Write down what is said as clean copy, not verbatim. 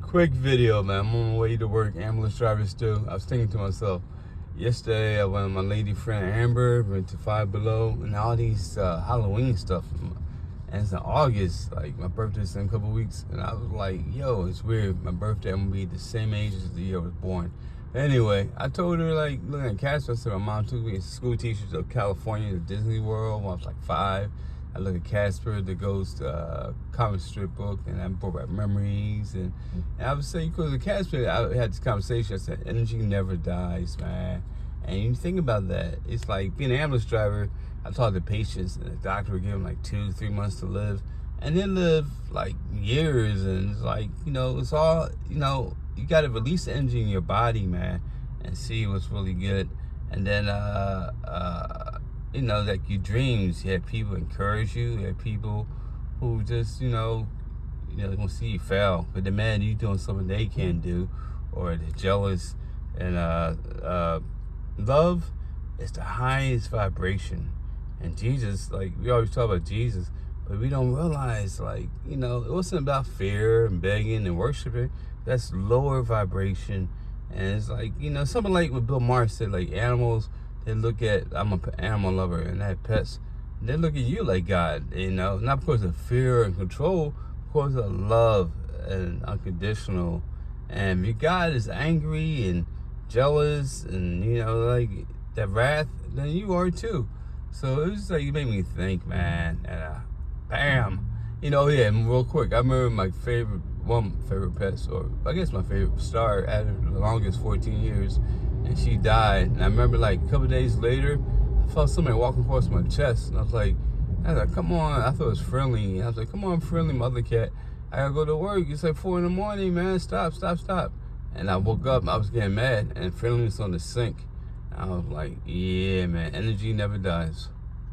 Quick video, man. I'm on my way to work. Ambulance driver still. I was thinking to myself, yesterday I went with my lady friend Amber, went to Five Below, and all these Halloween stuff. And it's in August, like my birthday's in a couple weeks, and I was like, yo, it's weird. My birthday, I'm gonna be the same age as the year I was born. Anyway, I told her, like, looking at Casper, I said my mom took me as school teachers of California to Disney World when I was like 5. I look at Casper, the Ghost comic strip book, and I brought back memories. And I would say, because of Casper, I had this conversation. I said, energy never dies, man. And you think about that, it's like being an ambulance driver. I talked to patients, and the doctor would give them like 2-3 months to live, and they live like years. And it's like, it's all, you got to release the energy in your body, man, and see what's really good. And then, like your dreams, you have people encourage you. You have people who just, gonna see you fail, but they're mad you doing something they can't do, or they're jealous. And love is the highest vibration. And Jesus, like, we always talk about Jesus, but we don't realize, like, it wasn't about fear and begging and worshiping. That's lower vibration. And it's like, something like what Bill Maher said, like animals, they look at, I'm an animal lover and I have pets, they look at you like God, not because of fear and control, because of love and unconditional. And if God is angry and jealous and, like that wrath, then you are too. So it was just like, you made me think, man, and bam. And real quick, I remember my favorite pet, or I guess my favorite star, at the longest 14 years, and she died. And I remember, like, a couple of days later, I felt somebody walking across my chest, and I was like, come on. I thought it was Friendly. And I was like, come on, Friendly, mother cat. I gotta go to work. It's like 4 in the morning, man. Stop. And I woke up, I was getting mad, and Friendly was on the sink. I was like, yeah, man, energy never dies.